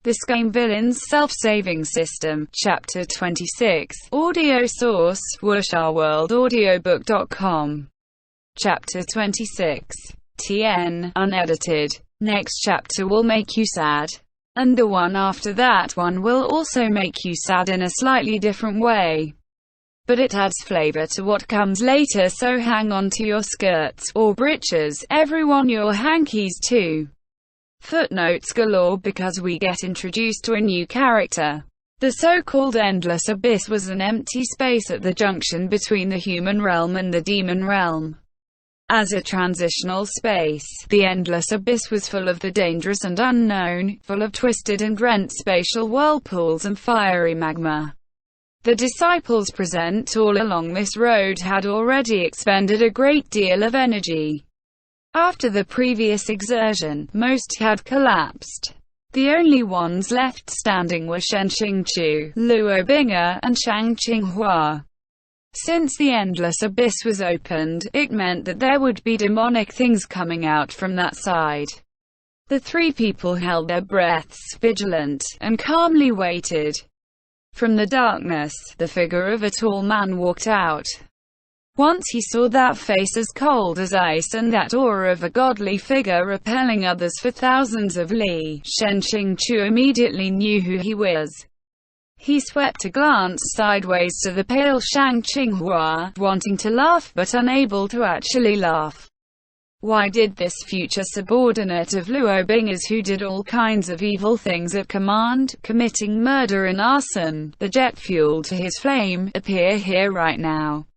The Scum Villain's Self-Saving System, Chapter 26. Audio source, wuxia-world-audiobook.com. Chapter 26. TN, unedited. Next chapter will make you sad. And the one after that one will also make you sad in a slightly different way. But it adds flavor to what comes later, so hang on to your skirts, or breeches, everyone, your hankies too. Footnotes galore because we get introduced to a new character. The so-called Endless Abyss was an empty space at the junction between the human realm and the demon realm. As a transitional space, the Endless Abyss was full of the dangerous and unknown, full of twisted and rent spatial whirlpools and fiery magma. The disciples present all along this road had already expended a great deal of energy. After the previous exertion, most had collapsed. The only ones left standing were Xiāng Tóngxiù, Luo Bing'er, and Xiāng Tóngxiù. Since the Endless Abyss was opened, it meant that there would be demonic things coming out from that side. The three people held their breaths, vigilant, and calmly waited. From the darkness, the figure of a tall man walked out. Once he saw that face as cold as ice and that aura of a godly figure repelling others for thousands of li, Xiāng Tóngxiù immediately knew who he was. He swept a glance sideways to the pale Xiāng Tóngxiù, wanting to laugh but unable to actually laugh. Why did this future subordinate of Luo Bing'er's, who did all kinds of evil things at command, committing murder and arson, the jet fuel to his flame, appear here right now?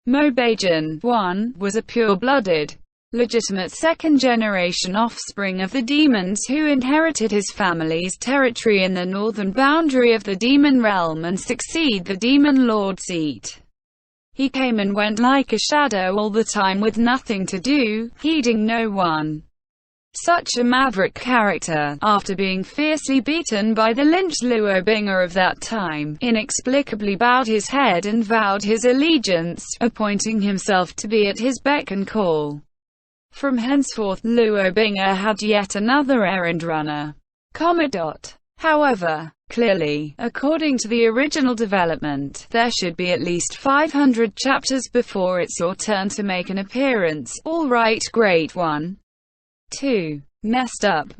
Mo Beijing, 1, was a pure-blooded, legitimate second-generation offspring of the demons who inherited his family's territory in the northern boundary of the demon realm and succeed the demon lord seat. He came and went like a shadow all the time with nothing to do, heeding no one. Such a maverick character, after being fiercely beaten by the lynched Luo Bing'er of that time, inexplicably bowed his head and vowed his allegiance, appointing himself to be at his beck and call. From henceforth, Luo Bing'er had yet another errand runner. However, clearly, according to the original development, there should be at least 500 chapters before it's your turn to make an appearance. All right, great one. 2. Messed up,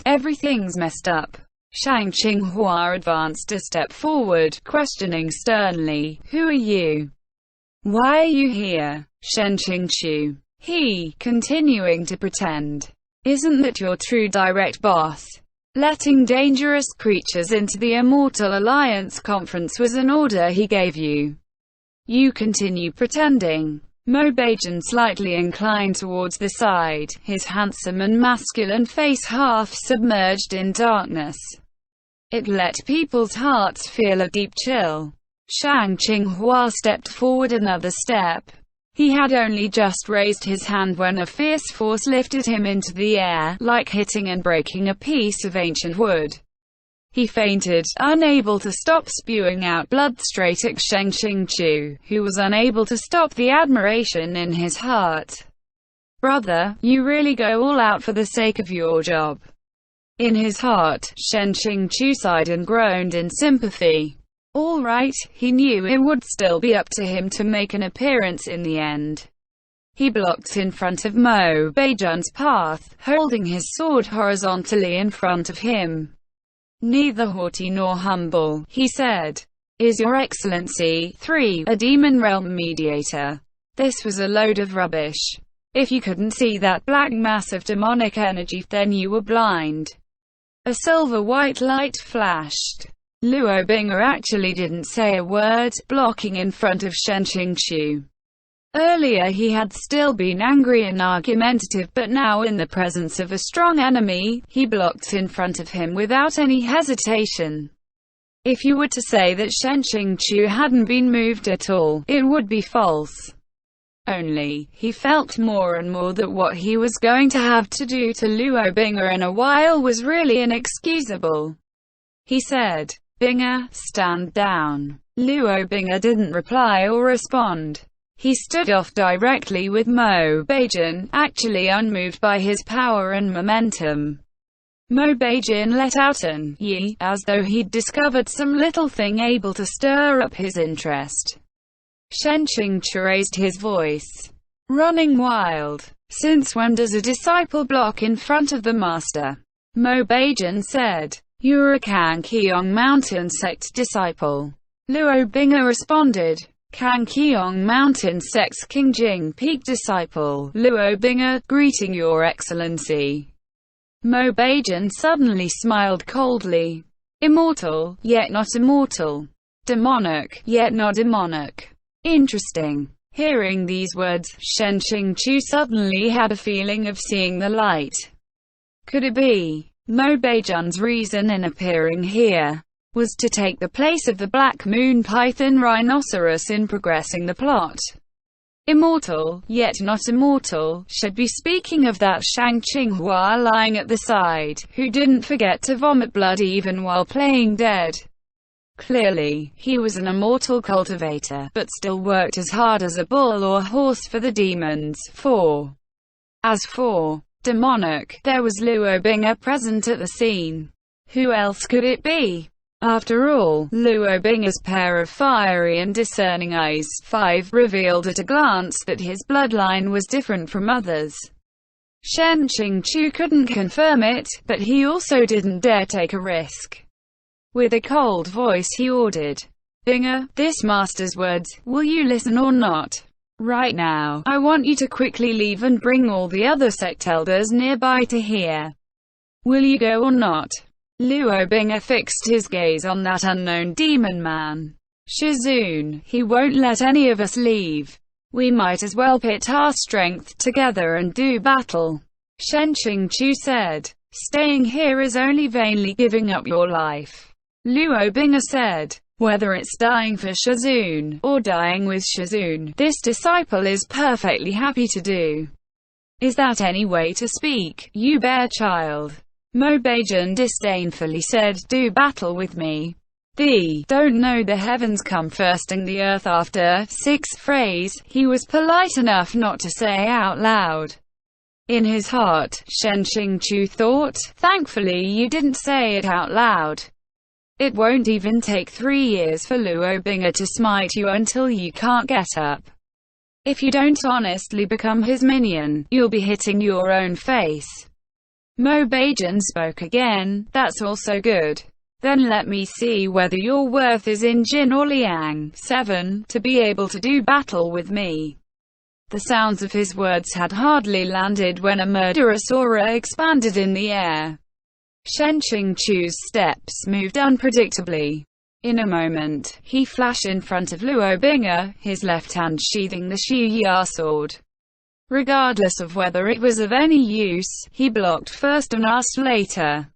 everything's messed up. Xiāng Tóngxiù advanced a step forward, questioning sternly, "Who are you? Why are you here?" Xiāng Tóngxiù. He, continuing to pretend. "Isn't that your true direct boss? Letting dangerous creatures into the Immortal Alliance conference was an order he gave you. You continue pretending." Mo Beijing slightly inclined towards the side, his handsome and masculine face half submerged in darkness. It let people's hearts feel a deep chill. Xiāng Tóngxiù stepped forward another step. He had only just raised his hand when a fierce force lifted him into the air, like hitting and breaking a piece of ancient wood. He fainted, unable to stop spewing out blood straight at Xiāng Tóngxiù, who was unable to stop the admiration in his heart. "Brother, you really go all out for the sake of your job." In his heart, Xiāng Tóngxiù sighed and groaned in sympathy. All right, he knew it would still be up to him to make an appearance in the end. He blocked in front of Mo Beijing's path, holding his sword horizontally in front of him. "Neither haughty nor humble," he said. "Is your excellency 3 a demon realm mediator?" This was a load of rubbish. If you couldn't see that black mass of demonic energy, then you were blind. A silver-white light flashed. Luo Bing'er actually didn't say a word, blocking in front of Xiāng Tóngxiù. Earlier he had still been angry and argumentative, but now in the presence of a strong enemy, he blocked in front of him without any hesitation. If you were to say that Xiāng Tóngxiù hadn't been moved at all, it would be false. Only, he felt more and more that what he was going to have to do to Luo Bing'er in a while was really inexcusable. He said, "Bing'er, stand down." Luo Bing'er didn't reply or respond. He stood off directly with Mo Beijing, actually unmoved by his power and momentum. Mo Beijing let out an "yi," as though he'd discovered some little thing able to stir up his interest. Shen Qingchu raised his voice. Running wild. Since when does a disciple block in front of the master? Mo Beijing said. You're a Kangqiong Mountain sect disciple. Luo Bing'er responded. Kangqiong Mountain sect's Qingjing Peak disciple, Luo Bing'er, greeting your excellency. Mo Beijing suddenly smiled coldly. Immortal, yet not immortal. Demonic, yet not demonic. Interesting. Hearing these words, Shen Qingchu suddenly had a feeling of seeing the light. Could it be? Mo Beijing's reason in appearing here was to take the place of the Black Moon Python Rhinoceros in progressing the plot. Immortal, yet not immortal, should be speaking of that Shang Qinghua lying at the side, who didn't forget to vomit blood even while playing dead. Clearly, he was an immortal cultivator, but still worked as hard as a bull or horse for the demons. As for demonic, there was Luo Bing'er present at the scene. Who else could it be? After all, Luo Bing'er's pair of fiery and discerning eyes, 5, revealed at a glance that his bloodline was different from others. Shen Qingchu couldn't confirm it, but he also didn't dare take a risk. With a cold voice he ordered, Bing'er, this master's words, will you listen or not? Right now, I want you to quickly leave and bring all the other sect elders nearby to hear. Will you go or not? Luo Bing'er fixed his gaze on that unknown demon man. Shizun, he won't let any of us leave. We might as well pit our strength together and do battle. Shen Qingchu said. Staying here is only vainly giving up your life. Luo Bing'er said. Whether it's dying for Shizun, or dying with Shizun, this disciple is perfectly happy to do. Is that any way to speak, you bear child? Mo Beijing disdainfully said, do battle with me. The don't know the heavens come first and the earth after 6 phrase, he was polite enough not to say out loud. In his heart, Shen Qingchu thought, thankfully you didn't say it out loud. It won't even take 3 years for Luo Bing'er to smite you until you can't get up. If you don't honestly become his minion, you'll be hitting your own face. Mo Beijing spoke again, that's also good. Then let me see whether your worth is in Jin or Liang, 7, to be able to do battle with me. The sounds of his words had hardly landed when a murderous aura expanded in the air. Shen Qingchu's steps moved unpredictably. In a moment, he flashed in front of Luo Bing'er, his left hand sheathing the Shuya sword. Regardless of whether it was of any use, he blocked first and asked later.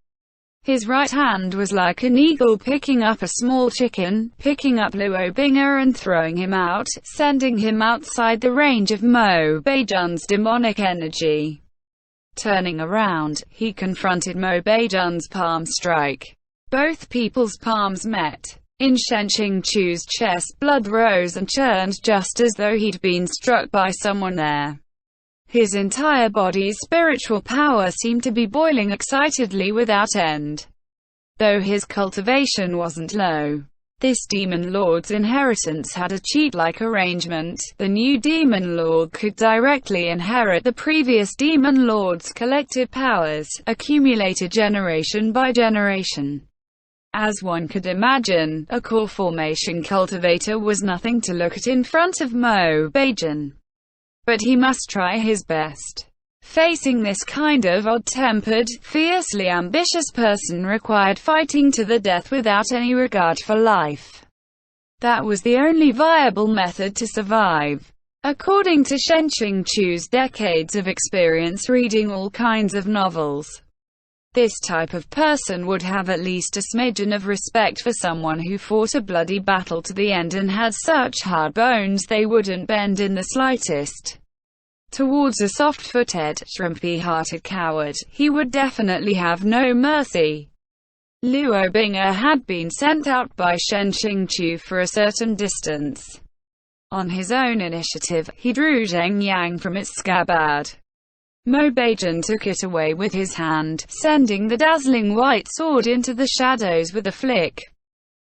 His right hand was like an eagle picking up a small chicken, picking up Luo Bing'er and throwing him out, sending him outside the range of Mo Beijing's demonic energy. Turning around, he confronted Mo Beijing's palm strike. Both people's palms met. In Shen Qingchu's chest, blood rose and churned just as though he'd been struck by someone there. His entire body's spiritual power seemed to be boiling excitedly without end. Though his cultivation wasn't low. This demon lord's inheritance had a cheat-like arrangement. The new demon lord could directly inherit the previous demon lord's collective powers, accumulated generation by generation. As one could imagine, a core formation cultivator was nothing to look at in front of Mo Beijing. But he must try his best. Facing this kind of odd-tempered, fiercely ambitious person required fighting to the death without any regard for life. That was the only viable method to survive. According to Shen Qingchu's decades of experience reading all kinds of novels, this type of person would have at least a smidgen of respect for someone who fought a bloody battle to the end and had such hard bones they wouldn't bend in the slightest. Towards a soft-footed, shrimpy-hearted coward, he would definitely have no mercy. Luo Bing'er had been sent out by Shen Qingchu for a certain distance. On his own initiative, he drew Zheng Yang from its scabbard. Mo Beijing took it away with his hand, sending the dazzling white sword into the shadows with a flick.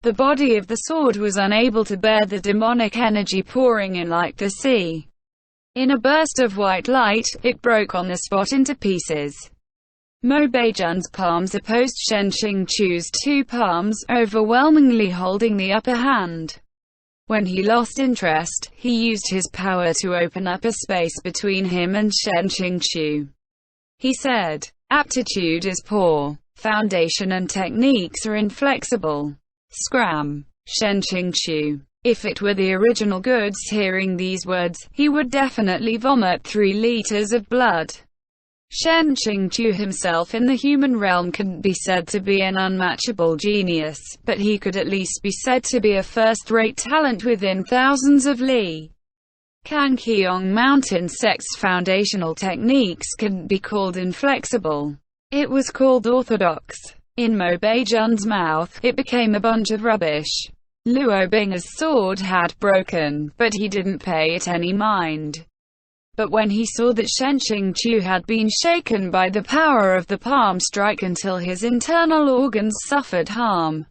The body of the sword was unable to bear the demonic energy pouring in like the sea. In a burst of white light, it broke on the spot into pieces. Mo Beijing's palms opposed Shen Qingqiu's two palms, overwhelmingly holding the upper hand. When he lost interest, he used his power to open up a space between him and Shen Qingqiu. He said, "Aptitude is poor. Foundation and techniques are inflexible." Scram. Shen Qingqiu. If it were the original goods hearing these words, he would definitely vomit 3 liters of blood. Shen Qingqiu himself in the human realm couldn't be said to be an unmatchable genius, but he could at least be said to be a first-rate talent within thousands of li. Kangqiong mountain sect's foundational techniques couldn't be called inflexible. It was called orthodox. In Mo Beijing's mouth, it became a bunch of rubbish. Luo Bing's sword had broken, but he didn't pay it any mind. But when he saw that Shen Qingqiu had been shaken by the power of the palm strike until his internal organs suffered harm,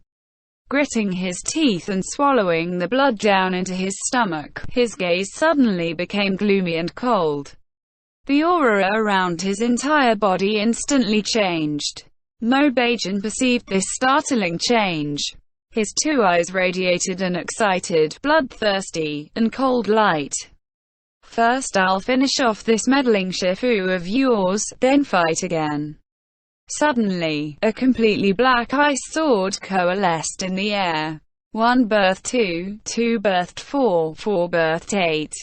gritting his teeth and swallowing the blood down into his stomach, his gaze suddenly became gloomy and cold. The aura around his entire body instantly changed. Mo Beijing perceived this startling change. His 2 eyes radiated an excited, bloodthirsty, and cold light. "First I'll finish off this meddling Shifu of yours, then fight again." Suddenly, a completely black ice sword coalesced in the air. 1 birthed 2, 2 birthed 4, 4 birthed 8.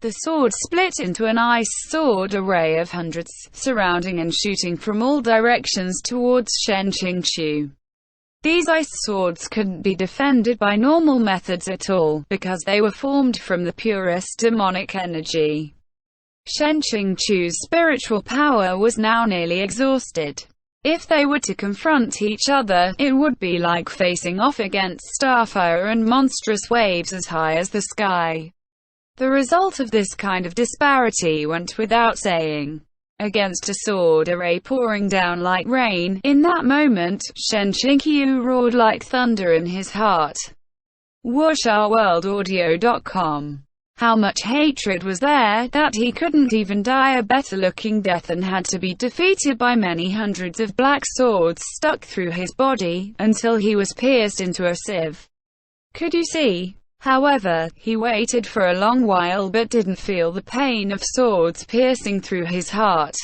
The sword split into an ice sword array of hundreds, surrounding and shooting from all directions towards Shen Qingqiu. These ice swords couldn't be defended by normal methods at all, because they were formed from the purest demonic energy. Shen Qingqiu's spiritual power was now nearly exhausted. If they were to confront each other, it would be like facing off against starfire and monstrous waves as high as the sky. The result of this kind of disparity went without saying. Against a sword array pouring down like rain, in that moment, Shen Qingqiu roared like thunder in his heart. WuxaWorldAudio.com. How much hatred was there, that he couldn't even die a better-looking death and had to be defeated by many hundreds of black swords stuck through his body, until he was pierced into a sieve. Could you see? However, he waited for a long while but didn't feel the pain of swords piercing through his heart.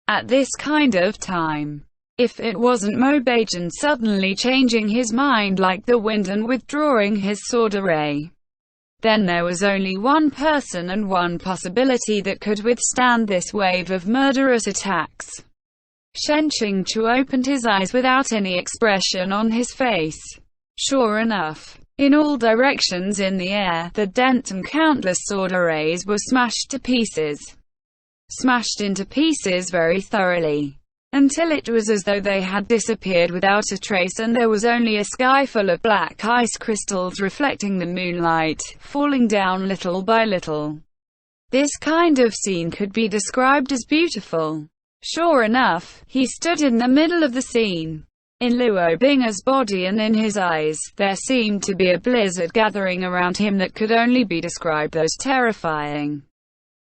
At this kind of time, if it wasn't Mo Beijing suddenly changing his mind like the wind and withdrawing his sword array, then there was only one person and one possibility that could withstand this wave of murderous attacks. Shen Qingqiu opened his eyes without any expression on his face. Sure enough, in all directions in the air, the dent and countless sword arrays were smashed to pieces. Smashed into pieces very thoroughly, until it was as though they had disappeared without a trace and there was only a sky full of black ice crystals reflecting the moonlight, falling down little by little. This kind of scene could be described as beautiful. Sure enough, he stood in the middle of the scene. In Luo Bing's body and in his eyes, there seemed to be a blizzard gathering around him that could only be described as terrifying.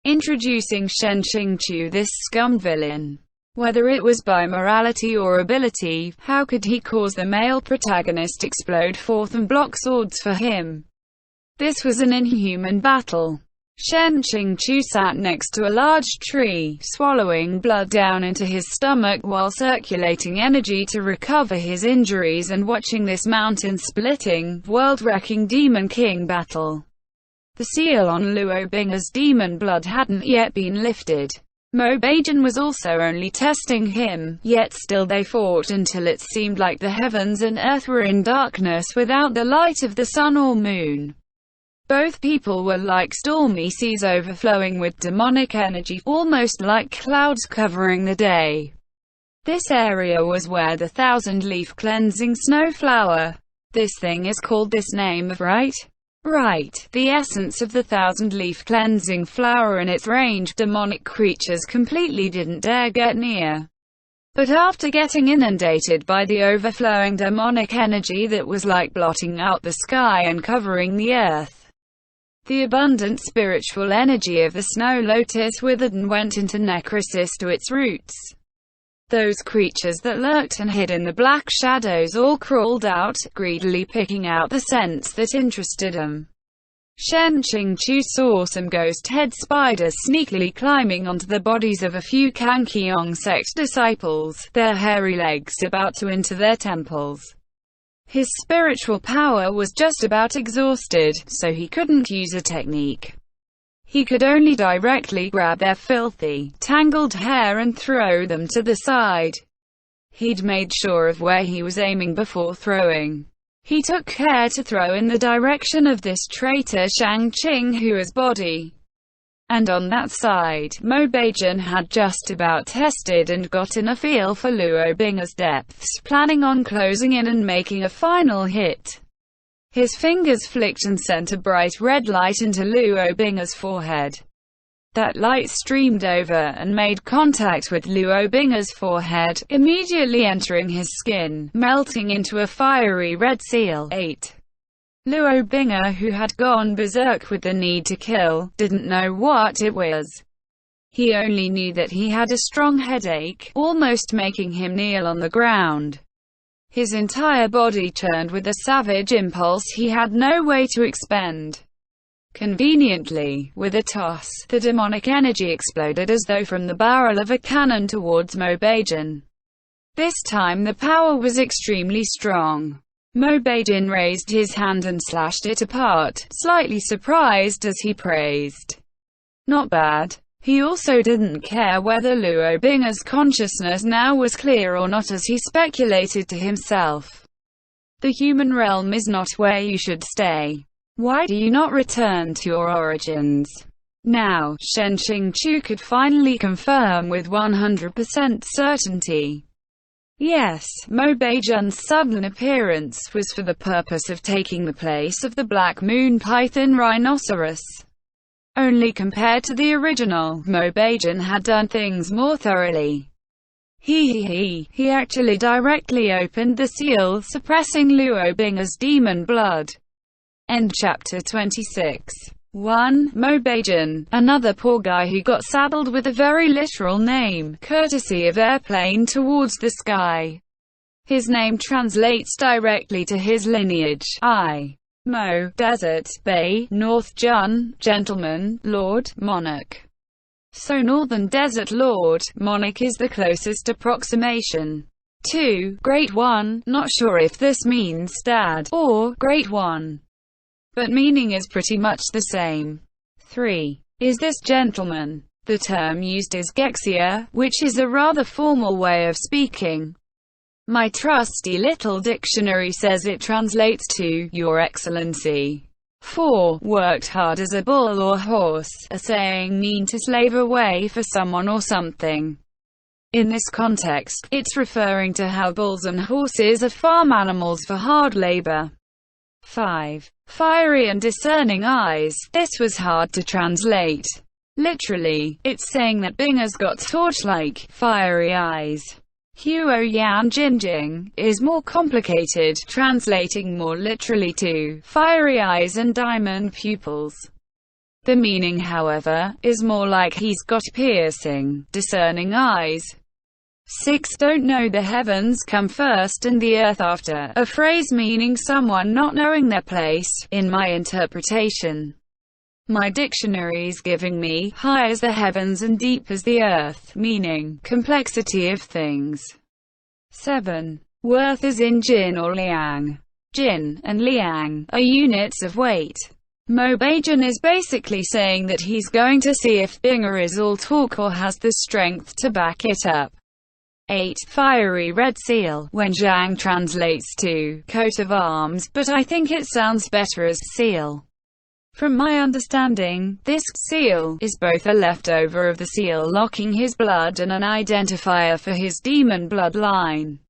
Introducing Shen Qingqiu, this scum villain. Whether it was by morality or ability, how could he cause the male protagonist explode forth and block swords for him? This was an inhuman battle. Shen Qingqiu sat next to a large tree, swallowing blood down into his stomach while circulating energy to recover his injuries and watching this mountain-splitting, world-wrecking Demon King battle. The seal on Luo Bing's demon blood hadn't yet been lifted. Mo Beijing was also only testing him, yet still they fought until it seemed like the heavens and earth were in darkness without the light of the sun or moon. Both people were like stormy seas overflowing with demonic energy, almost like clouds covering the day. This area was where the 1000-leaf cleansing snow flower. This thing is called this name, right? Right, the essence of the thousand-leaf cleansing flower and its range. Demonic creatures completely didn't dare get near. But after getting inundated by the overflowing demonic energy that was like blotting out the sky and covering the earth, the abundant spiritual energy of the snow lotus withered and went into necrosis to its roots. Those creatures that lurked and hid in the black shadows all crawled out, greedily picking out the scents that interested them. Xiāng saw some ghost-head spiders sneakily climbing onto the bodies of a few Kangqiong sect disciples, their hairy legs about to enter their temples. His spiritual power was just about exhausted, so he couldn't use a technique. He could only directly grab their filthy, tangled hair and throw them to the side. He'd made sure of where he was aiming before throwing. He took care to throw in the direction of this traitor Xiāng Tóngxiu's body. And on that side, Mo Beijing had just about tested and gotten a feel for Luo Bing's depths, planning on closing in and making a final hit. His fingers flicked and sent a bright red light into Luo Bing's forehead. That light streamed over and made contact with Luo Bing's forehead, immediately entering his skin, melting into a fiery red seal. 8. Luo Bing, who had gone berserk with the need to kill, didn't know what it was. He only knew that he had a strong headache, almost making him kneel on the ground. His entire body churned with a savage impulse he had no way to expend. Conveniently, with a toss, the demonic energy exploded as though from the barrel of a cannon towards Mo Beijing. This time the power was extremely strong. Mo Beijing raised his hand and slashed it apart, slightly surprised as he praised. Not bad. He also didn't care whether Luo Bing's consciousness now was clear or not, as he speculated to himself. The human realm is not where you should stay. Why do you not return to your origins? Now, Xiāng Tóngxiù could finally confirm with 100% certainty. Yes, Mo Beijing's sudden appearance was for the purpose of taking the place of the Black Moon Python Rhinoceros. Only compared to the original, Mo Beijing had done things more thoroughly. He actually directly opened the seal, suppressing Luo Bing's demon blood. End chapter 26. 1. Mo Beijing, another poor guy who got saddled with a very literal name, courtesy of airplane towards the sky. His name translates directly to his lineage. Mo, desert, Bei, North Jun, gentleman, lord, monarch. So Northern Desert Lord, monarch is the closest approximation. 2. Great One, not sure if this means dad, or Great One, but meaning is pretty much the same. 3. Is this gentleman? The term used is Gexia, which is a rather formal way of speaking. My trusty little dictionary says it translates to Your Excellency. 4. Worked hard as a bull or horse, a saying mean to slave away for someone or something. In this context, it's referring to how bulls and horses are farm animals for hard labor. 5. Fiery and discerning eyes. This was hard to translate. Literally, it's saying that Bing has got torch-like, fiery eyes. Huo Yan Jinjing is more complicated, translating more literally to fiery eyes and diamond pupils. The meaning, however, is more like he's got piercing, discerning eyes. 6. Don't know the heavens come first and the earth after, a phrase meaning someone not knowing their place, in my interpretation. My dictionary's giving me high as the heavens and deep as the earth, meaning complexity of things. 7. Worth is in Jin or Liang. Jin and Liang are units of weight. Mo Beijing is basically saying that he's going to see if Binger is all talk or has the strength to back it up. 8. Fiery red seal, when Zhang translates to coat of arms, but I think it sounds better as seal. From my understanding, this seal is both a leftover of the seal locking his blood and an identifier for his demon bloodline.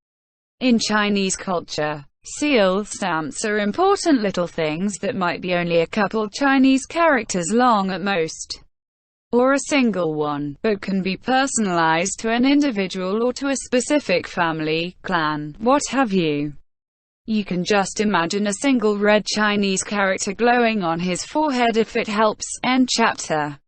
In Chinese culture, Seal stamps are important little things that might be only a couple Chinese characters long at most, or a single one, but can be personalized to an individual or to a specific family, clan, what have you. You can just imagine a single red Chinese character glowing on his forehead if it helps. End chapter.